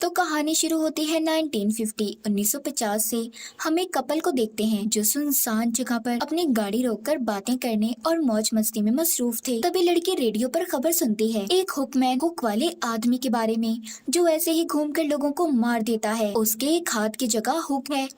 तो कहानी शुरू होती है 1950 से। हम एक कपल को देखते हैं जो सुनसान जगह पर अपनी गाड़ी रोककर बातें करने और मौज मस्ती में मसरूफ थे। तभी लड़की रेडियो पर खबर सुनती है, एक हुकमैन हुक वाले आदमी के बारे में जो ऐसे ही घूमकर लोगों को मार देता है। उसके एक हाथ की जगह हुक है।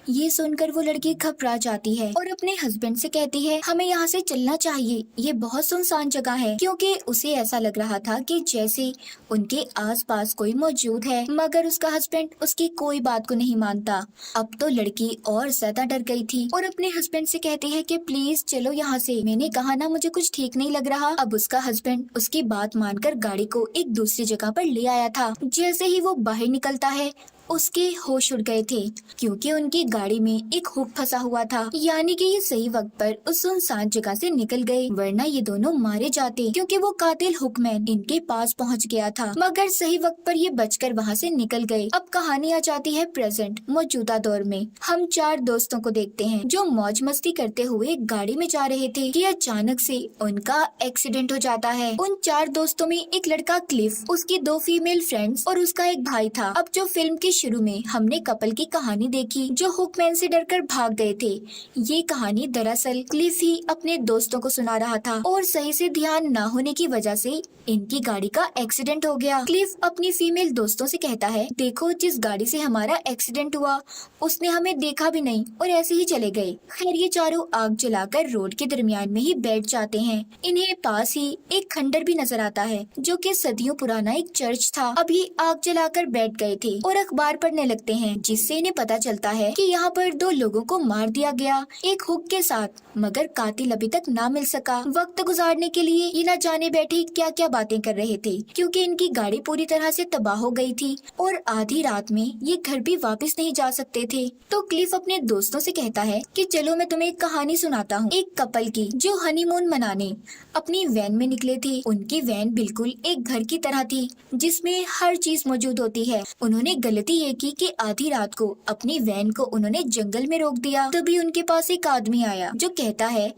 ये सुनकर वो लड़की घबरा जाती है और अपने हस्बैंड से कहती है, हमें यहाँ से चलना चाहिए, ये बहुत सुनसान जगह है। क्योंकि उसे ऐसा लग रहा था कि जैसे उनके आसपास कोई मौजूद है, मगर उसका हस्बैंड उसकी कोई बात को नहीं मानता। अब तो लड़की और ज्यादा डर गई थी और अपने हस्बैंड से कहती है कि प्लीज चलो यहाँ से, मैंने कहा ना मुझे कुछ ठीक नहीं लग रहा। अब उसका हस्बैंड उसकी बात मानकर गाड़ी को एक दूसरी जगह पर ले आया था। जैसे ही वो बाहर निकलता है उसके होश उड़ गए थे क्योंकि उनकी गाड़ी में एक हुक फंसा हुआ था। यानी कि ये सही वक्त पर उस सुनसान जगह से निकल गए, वरना ये दोनों मारे जाते क्योंकि वो कातिल हुकमैन इनके पास पहुंच गया था। मगर सही वक्त पर ये बचकर वहां से निकल गए। अब कहानी आ जाती है प्रेजेंट मौजूदा दौर में। हम चार दोस्तों को देखते हैं जो मौज मस्ती करते हुए गाड़ी में जा रहे थे कि अचानक से उनका एक्सीडेंट हो जाता है। उन चार दोस्तों में एक लड़का क्लिफ, उसकी दो फीमेल फ्रेंड्स और उसका एक भाई था। अब जो फिल्म के शुरू में हमने कपल की कहानी देखी जो हुकमैन से डरकर भाग गए थे, ये कहानी दरअसल क्लिफ ही अपने दोस्तों को सुना रहा था और सही से ध्यान न होने की वजह से इनकी गाड़ी का एक्सीडेंट हो गया। क्लिफ अपनी फीमेल दोस्तों से कहता है, देखो जिस गाड़ी से हमारा एक्सीडेंट हुआ उसने हमें देखा भी नहीं और ऐसे ही चले गए। खैर ये चारों आग जलाकर रोड के दरमियान में ही बैठ जाते हैं। इन्हें पास ही एक खंडर भी नजर आता है जो कि सदियों पुराना एक चर्च था। अभी आग जलाकर बैठ गए थे और अखबार पढ़ने लगते हैं, जिससे इन्हें पता चलता है कि यहाँ पर दो लोगों को मार दिया गया एक हुक के साथ, मगर कातिल अभी तक ना मिल सका। वक्त गुजारने के लिए ये न जाने बैठे क्या क्या बातें कर रहे थे क्योंकि इनकी गाड़ी पूरी तरह से तबाह हो गई थी और आधी रात में ये घर भी वापस नहीं जा सकते थे। तो क्लिफ अपने दोस्तों से कहता है कि चलो मैं तुम्हें एक कहानी सुनाता हूँ, एक कपल की जो हनीमून मनाने अपनी वैन में निकले थे। उनकी वैन बिल्कुल एक घर की तरह थी जिसमें हर चीज मौजूद होती है। उन्होंने गलती ये की कि आधी रात को अपनी वैन को उन्होंने जंगल में रोक दिया। तभी उनके पास एक आदमी आया जो कहता है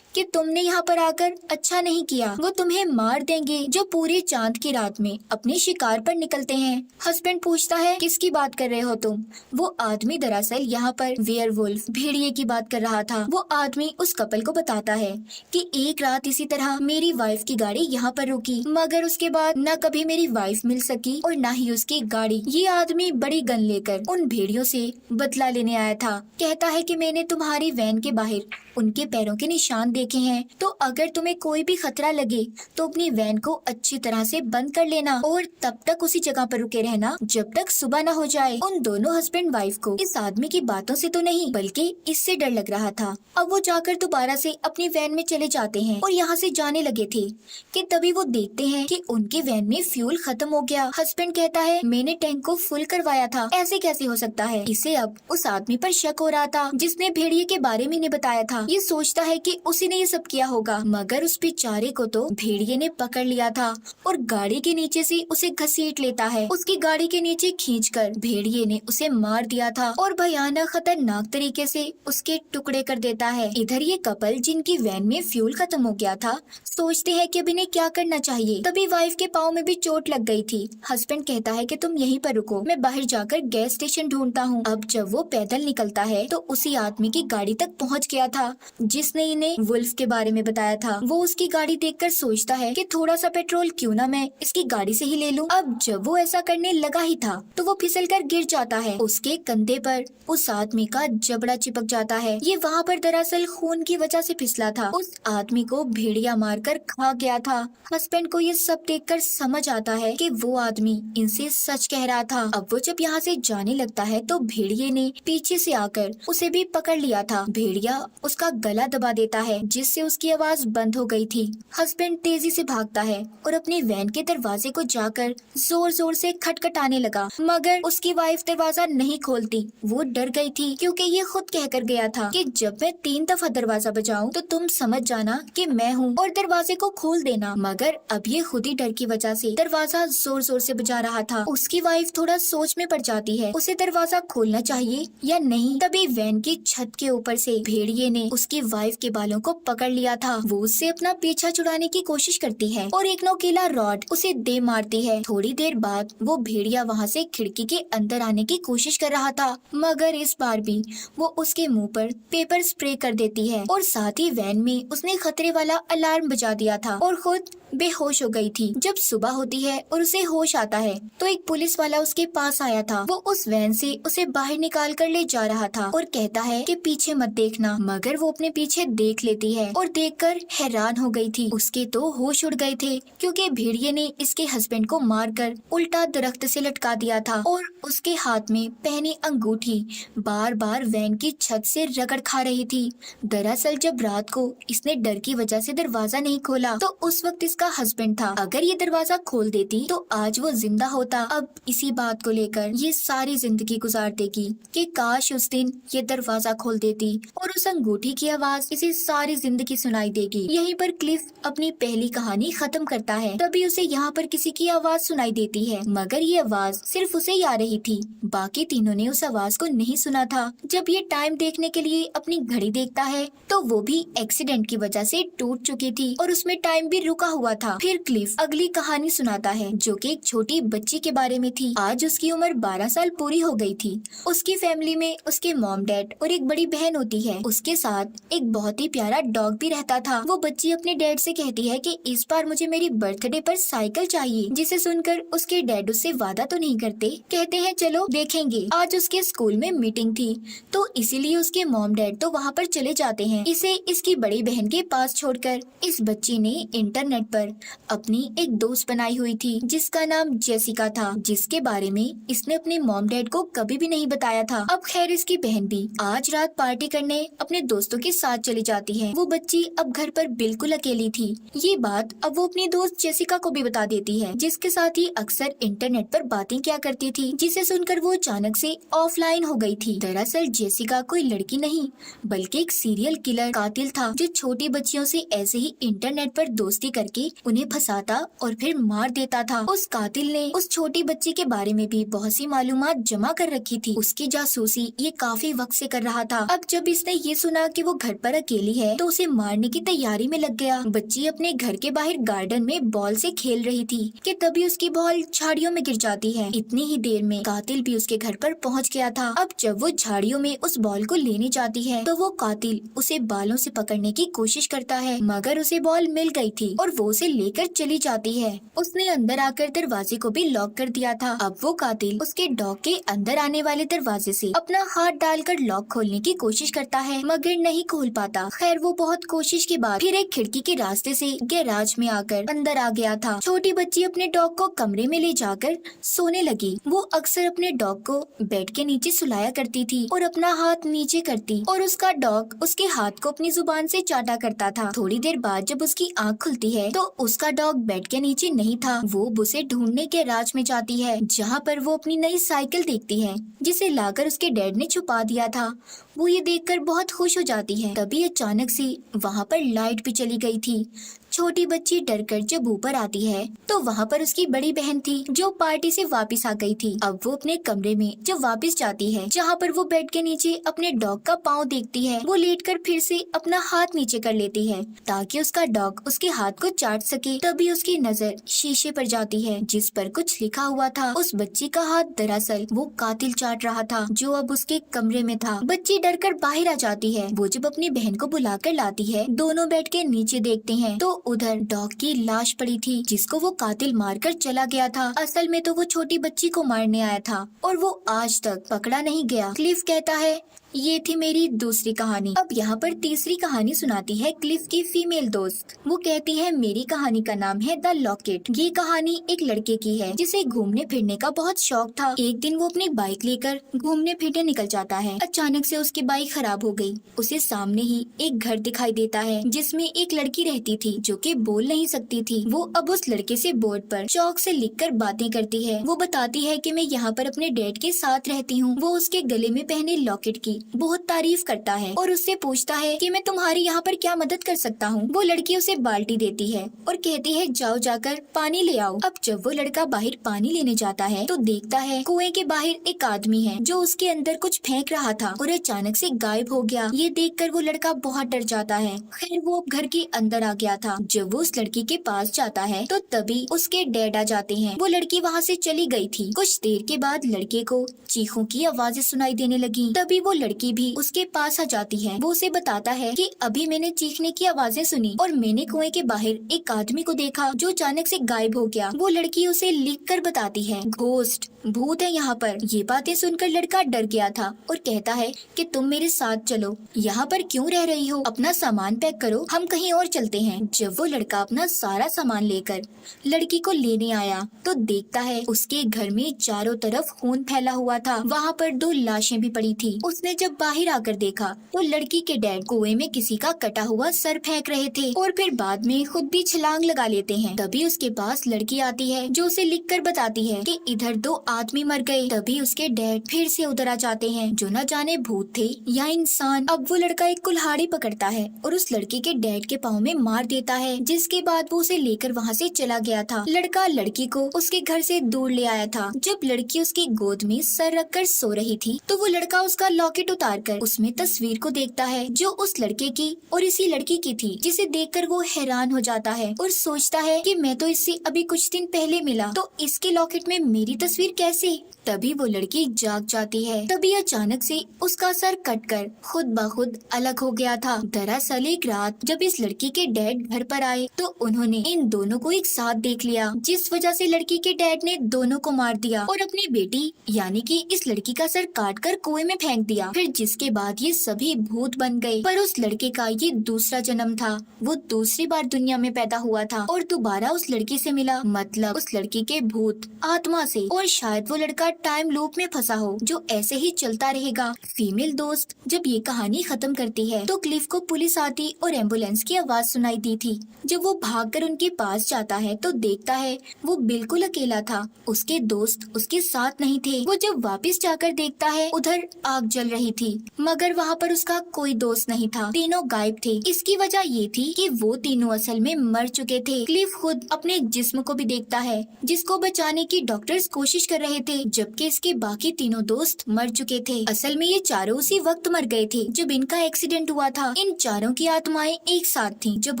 कि तुमने यहाँ पर आकर अच्छा नहीं किया, वो तुम्हें मार देंगे जो पूरे चांद की रात में अपने शिकार पर निकलते हैं। हस्बैंड पूछता है, किसकी बात कर रहे हो तुम? वो आदमी दरअसल यहाँ पर वेयरवुल्फ भेड़िए की बात कर रहा था। वो आदमी उस कपल को बताता है कि एक रात इसी तरह मेरी वाइफ की गाड़ी यहाँ पर रुकी, मगर उसके बाद न कभी मेरी वाइफ मिल सकी और न ही उसकी गाड़ी। ये आदमी बड़ी गन लेकर उन भेड़ियों से बदला लेने आया था। कहता है कि मैंने तुम्हारी वैन के बाहर उनके पैरों के निशान देखे हैं, तो अगर तुम्हें कोई भी खतरा लगे तो अपनी वैन को अच्छी तरह से बंद कर लेना और तब तक उसी जगह पर रुके रहना जब तक सुबह न हो जाए। उन दोनों हस्बैंड वाइफ को इस आदमी की बातों से तो नहीं बल्कि इससे डर लग रहा था। अब वो जाकर दोबारा से अपनी वैन में चले जाते हैं और यहाँ से जाने लगे थे कि तभी वो देखते हैं कि उनकी वैन में फ्यूल खत्म हो गया। हस्बैंड कहता है, मैंने टैंक को फुल करवाया था, ऐसे कैसे हो सकता है? इसे अब उस आदमी पर शक हो रहा था जिसने भेड़िए के बारे में इन्हें बताया था। ये सोचता है कि उसी ने ये सब किया होगा, मगर उस बेचारे को तो भेड़िए ने पकड़ लिया था और गाड़ी के नीचे से उसे घसीट लेता है। उसकी गाड़ी के नीचे खींचकर भेड़िए ने उसे मार दिया था और भयानक खतरनाक तरीके से उसके टुकड़े कर देता है। इधर ये कपल जिनकी वैन में फ्यूल खत्म हो गया था सोचते हैं कि अब इन्हें क्या करना चाहिए। तभी वाइफ के पाँव में भी चोट लग गई थी। हस्बैंड कहता है कि तुम यहीं पर रुको, मैं बाहर जाकर गैस स्टेशन ढूंढता हूँ। अब जब वो पैदल निकलता है तो उसी आदमी की गाड़ी तक पहुँच गया था जिसने इन्हें वुल्फ के बारे में बताया था। वो उसकी गाड़ी देखकर सोचता है कि थोड़ा सा पेट्रोल क्यों ना मैं इसकी गाड़ी से ही ले लूं। अब जब वो ऐसा करने लगा ही था तो वो फिसलकर गिर जाता है। उसके कंधे पर उस आदमी का जबड़ा चिपक जाता है। ये वहाँ पर दरअसल खून की वजह से फिसला था। उस आदमी को भेड़िया मारकर खा गया था। हस्बैंड को ये सब देखकर समझ आता है कि वो आदमी इनसे सच कह रहा था। अब वो जब यहाँ से जाने लगता है तो भेड़िए ने पीछे से आकर उसे भी पकड़ लिया था। भेड़िया उसका गला दबा देता है जिससे उसकी आवाज बंद हो गई थी। हस्बैंड तेजी से भागता है और अपनी वैन के दरवाजे को जाकर जोर जोर से खटखटाने लगा, मगर उसकी वाइफ दरवाजा नहीं खोलती। वो डर गई थी क्योंकि ये खुद कहकर गया था कि जब मैं 3 दफा दरवाजा बजाऊं तो तुम समझ जाना कि मैं हूँ और दरवाजे को खोल देना। मगर अब ये खुद ही डर की वजह से दरवाजा जोर जोर से बजा रहा था। उसकी वाइफ थोड़ा सोच में पड़ जाती है, उसे दरवाजा खोलना चाहिए या नहीं। तभी वैन की छत के ऊपर से भेड़िए ने उसकी वाइफ के बालों को पकड़ लिया था। वो उससे अपना पीछा छुड़ाने की कोशिश करती है और एक नोकीला रॉड उसे दे मारती है। थोड़ी देर बाद वो भेड़िया वहाँ से खिड़की के अंदर आने की कोशिश कर रहा था, मगर इस बार भी वो उसके मुंह पर पेपर स्प्रे कर देती है और साथ ही वैन में उसने खतरे वाला अलार्म बजा दिया था और खुद बेहोश हो गई थी। जब सुबह होती है और उसे होश आता है तो एक पुलिस वाला उसके पास आया था। वो उस वैन से उसे बाहर निकाल कर ले जा रहा था और कहता है कि पीछे मत देखना, मगर वो अपने पीछे देख लेती है और देखकर हैरान हो गई थी। उसके तो होश उड़ गए थे क्योंकि भेड़िए ने इसके हस्बैंड को मारकर उल्टा दरख्त से लटका दिया था और उसके हाथ में पहनी अंगूठी बार बार वैन की छत से रगड़ खा रही थी। दरअसल जब रात को इसने डर की वजह से दरवाजा नहीं खोला तो उस वक्त इसका हस्बैंड था। अगर ये दरवाजा खोल देती तो आज वो जिंदा होता। अब इसी बात को लेकर ये सारी जिंदगी गुजार देगी कि काश उस दिन ये दरवाजा खोल देती और उस अंगूठी की आवाज इसे सारी जिंदगी सुनाई देगी। यहीं पर क्लिफ अपनी पहली कहानी खत्म करता है। तभी उसे यहाँ पर किसी की आवाज सुनाई देती है, मगर ये आवाज सिर्फ उसे ही आ रही थी, बाकी तीनों ने उस आवाज को नहीं सुना था। जब ये टाइम देखने के लिए अपनी घड़ी देखता है तो वो भी एक्सीडेंट की वजह से टूट चुकी थी और उसमें टाइम भी रुका हुआ था। फिर क्लिफ अगली कहानी सुनाता है जो कि एक छोटी बच्ची के बारे में थी। आज उसकी उम्र 12 साल पूरी हो गई थी। उसकी फैमिली में उसके मॉम डैड और एक बड़ी बहन होती है। उसके साथ एक बहुत ही प्यारा डॉग भी रहता था। वो बच्ची अपने डैड से कहती है कि इस बार मुझे मेरी बर्थडे पर साइकिल चाहिए, जिसे सुनकर उसके डैड उससे वादा तो नहीं करते, कहते हैं चलो देखेंगे। आज उसके स्कूल में मीटिंग थी तो इसीलिए उसके मॉम डैड तो वहाँ पर चले जाते हैं इसे इसकी बड़ी बहन के पास छोड़कर। इस बच्ची ने इंटरनेट पर अपनी एक दोस्त बनाई हुई थी जिसका नाम जेसिका था, जिसके बारे में इसने अपने मॉम डैड को कभी भी नहीं बताया था। अब खैर इसकी बहन भी आज रात पार्टी करने अपने दोस्तों के साथ चली जाती है। वो बच्ची अब घर पर बिल्कुल अकेली थी। ये बात अब वो अपनी दोस्त जेसिका को भी बता देती है, जिसके साथ ही अक्सर इंटरनेट पर बातें किया करती थी, जिसे सुनकर वो अचानक से ऑफलाइन हो गई थी। दरअसल जेसिका कोई लड़की नहीं बल्कि एक सीरियल किलर कातिल था जो छोटी बच्चियों से ऐसे ही इंटरनेट पर दोस्ती करके उन्हें फंसाता और फिर मार देता था। उस कातिल ने उस छोटी बच्ची के बारे में भी बहुत सी मालूमात जमा कर रखी थी। उसकी जासूसी ये काफी वक्त से कर रहा था। अब जब इसने ये सुना कि वो घर पर अकेली है तो उसे मारने की तैयारी में लग गया। बच्ची अपने घर के बाहर गार्डन में बॉल से खेल रही थी कि तभी उसकी बॉल झाड़ियों में गिर जाती है। इतनी ही देर में कातिल भी उसके घर पर पहुंच गया था। अब जब वो झाड़ियों में उस बॉल को लेने जाती है तो वो कातिल उसे बालों से पकड़ने की कोशिश करता है, मगर उसे बॉल मिल गई थी और वो उसे लेकर चली जाती है। उसने अंदर आकर दरवाजे को भी लॉक कर दिया था। अब वो कातिल उसके डॉग के अंदर आने वाले दरवाजे से अपना हाथ डालकर लॉक खोलने की कोशिश करता है, मगर नहीं खोल पाता। खैर वो बहुत कोशिश के बाद फिर एक खिड़की के रास्ते से गैराज में आकर अंदर आ गया था। छोटी बच्ची अपने डॉग को कमरे में ले जाकर सोने लगी। वो अक्सर अपने डॉग को बेड के नीचे सुलाया करती थी और अपना हाथ नीचे करती और उसका डॉग उसके हाथ को अपनी जुबान से चाटा करता था। थोड़ी देर बाद जब उसकी आँख खुलती है तो उसका डॉग बेड के नीचे नहीं था। वो उसे ढूंढने गैराज में जाती है जहाँ पर वो अपनी नई साइकिल देखती है जिसे लाकर उसके डैड ने छुपा दिया था। वो ये देखकर बहुत खुश हो जाती है। तभी अचानक से वहाँ पर लाइट भी चली गई थी। छोटी बच्ची डरकर जब ऊपर आती है तो वहाँ पर उसकी बड़ी बहन थी जो पार्टी से वापस आ गई थी। अब वो अपने कमरे में जब वापस जाती है जहाँ पर वो बेड के नीचे अपने डॉग का पाँव देखती है, वो लेटकर फिर से अपना हाथ नीचे कर लेती है ताकि उसका डॉग उसके हाथ को चाट सके। तभी उसकी नजर शीशे पर जाती है जिस पर कुछ लिखा हुआ था। उस बच्ची का हाथ दरअसल वो कातिल चाट रहा था जो अब उसके कमरे में था। बच्ची डरकर बाहर आ जाती है। वो जब अपनी बहन को बुलाकर लाती है, दोनों बेड के नीचे देखते हैं तो उधर डॉग की लाश पड़ी थी जिसको वो कातिल मारकर चला गया था। असल में तो वो छोटी बच्ची को मारने आया था और वो आज तक पकड़ा नहीं गया। क्लिफ कहता है ये थी मेरी दूसरी कहानी। अब यहाँ पर तीसरी कहानी सुनाती है क्लिफ की फीमेल दोस्त। वो कहती है मेरी कहानी का नाम है द लॉकेट। ये कहानी एक लड़के की है जिसे घूमने फिरने का बहुत शौक था। एक दिन वो अपनी बाइक लेकर घूमने फिरने निकल जाता है। अचानक से उसकी बाइक खराब हो गई। उसे सामने ही एक घर दिखाई देता है जिसमें एक लड़की रहती थी जो कि बोल नहीं सकती थी। वो अब उस लड़के से बोर्ड पर चौक से लिखकर बातें करती है। वो बताती है कि मैं यहाँ पर अपने डैड के साथ रहती हूँ। वो उसके गले में पहने लॉकेट की बहुत तारीफ करता है और उससे पूछता है कि मैं तुम्हारी यहाँ पर क्या मदद कर सकता हूँ। वो लड़की उसे बाल्टी देती है और कहती है जाओ जाकर पानी ले आओ। अब जब वो लड़का बाहर पानी लेने जाता है तो देखता है कुएं के बाहर एक आदमी है जो उसके अंदर कुछ फेंक रहा था और अचानक से गायब हो गया। ये देखकर वो लड़का बहुत डर जाता है। खैर वो अब घर के अंदर आ गया था। जब वो उस लड़की के पास जाता है तो तभी उसके डैड आ जाते हैं। वो लड़की वहाँ से चली गई थी। कुछ देर के बाद लड़के को चीखों की आवाजें सुनाई देने लगी। तभी वो लड़की भी उसके पास आ जाती है। वो उसे बताता है कि अभी मैंने चीखने की आवाजें सुनी और मैंने कुएं के बाहर एक आदमी को देखा जो अचानक से गायब हो गया। वो लड़की उसे लिखकर बताती है घोस्ट भूत है यहाँ पर। ये बातें सुनकर लड़का डर गया था और कहता है कि तुम मेरे साथ चलो। यहाँ पर क्यों रह रही हो? अपना सामान पैक करो, हम कहीं और चलते हैं। जब वो लड़का अपना सारा सामान लेकर लड़की को लेने आया तो देखता है उसके घर में चारों तरफ खून फैला हुआ था। वहाँ पर 2 लाशें भी पड़ी थी। उसने जब बाहर आकर देखा तो लड़की के डैड कुएं में किसी का कटा हुआ सर फेंक रहे थे और फिर बाद में खुद भी छलांग लगा लेते हैं। तभी उसके पास लड़की आती है जो उसे लिखकर बताती है कि इधर 2 आदमी मर गए। तभी उसके डैड फिर से उधर आ जाते हैं जो न जाने भूत थे या इंसान। अब वो लड़का एक कुल्हाड़ी पकड़ता है और उस लड़की के डैड के पाँव में मार देता है, जिसके बाद वो उसे लेकर वहाँ से चला गया था। लड़का लड़की को उसके घर से दूर ले आया था। जब लड़की उसकी गोद में सर रखकर सो रही थी तो वो लड़का उसका लॉकेट उतार कर उसमें तस्वीर को देखता है जो उस लड़के की और इसी लड़की की थी, जिसे देखकर वो हैरान हो जाता है और सोचता है कि मैं तो इससे अभी कुछ दिन पहले मिला तो इसके लॉकेट में मेरी तस्वीर कैसे? तभी वो लड़की जाग जाती है। तभी अचानक से उसका सर कटकर खुद ब खुद अलग हो गया था। दरअसल एक रात जब इस लड़की के डैड घर पर आए तो उन्होंने इन दोनों को एक साथ देख लिया, जिस वजह से लड़की के डैड ने दोनों को मार दिया और अपनी बेटी यानी कि इस लड़की का सर काट कर कुएं में फेंक दिया। फिर जिसके बाद ये सभी भूत बन गए। पर उस लड़के का ये दूसरा जन्म था। वो दूसरी बार दुनिया में पैदा हुआ था और दोबारा उस लड़की से मिला, मतलब उस लड़की के भूत आत्मा से। और शायद वो लड़का टाइम लूप में फंसा हो जो ऐसे ही चलता रहेगा। फीमेल दोस्त जब ये कहानी खत्म करती है तो क्लिफ को पुलिस आती और एम्बुलेंस की आवाज सुनाई दी थी। जब वो भागकर उनके पास जाता है तो देखता है वो बिल्कुल अकेला था, उसके दोस्त उसके साथ नहीं थे। वो जब वापस जाकर देखता है उधर आग जल रही थी, मगर वहाँ पर उसका कोई दोस्त नहीं था, तीनों गायब थे। इसकी वजह ये थी कि वो तीनों असल में मर चुके थे। क्लिफ खुद अपने जिस्म को भी देखता है जिसको बचाने की डॉक्टर्स कोशिश कर रहे थे, जबकि इसके बाकी तीनों दोस्त मर चुके थे। असल में ये चारों उसी वक्त मर गए थे जब इनका एक्सीडेंट हुआ था। इन चारों की आत्माएं एक साथ थीं जब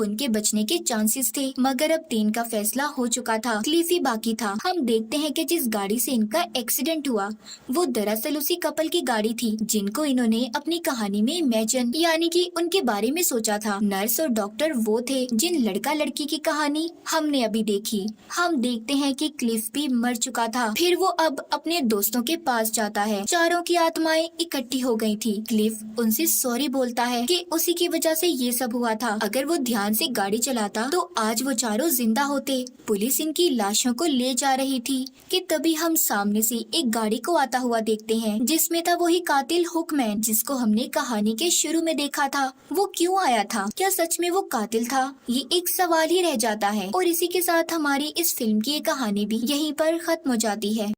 उनके बचने के चांसेस थे, मगर अब 3 का फैसला हो चुका था। क्लिफ ही बाकी था। हम देखते हैं कि जिस गाड़ी से इनका एक्सीडेंट हुआ वो दरअसल उसी कपल की गाड़ी थी जिनको इन्होंने अपनी कहानी में इमेजिन यानी कि उनके बारे में सोचा था। नर्स और डॉक्टर वो थे जिन लड़का लड़की की कहानी हमने अभी देखी। हम देखते हैं कि क्लिफ भी मर चुका था। फिर वो अब अपने दोस्तों के पास जाता है। चारों की आत्माएं इकट्ठी हो गई थी। क्लिफ उनसे सॉरी बोलता है कि उसी की वजह से ये सब हुआ था। अगर वो ध्यान से गाड़ी चलाता तो आज वो चारों जिंदा होते। पुलिस इनकी लाशों को ले जा रही थी कि तभी हम सामने से एक गाड़ी को आता हुआ देखते हैं जिसमें था वही कातिल हुकमैन जिसको हमने कहानी के शुरू में देखा था। वो क्यों आया था? क्या सच में वो कातिल था? ये एक सवाल ही रह जाता है। और इसी के साथ हमारी इस फिल्म की ये कहानी भी यहीं पर खत्म हो जाती है।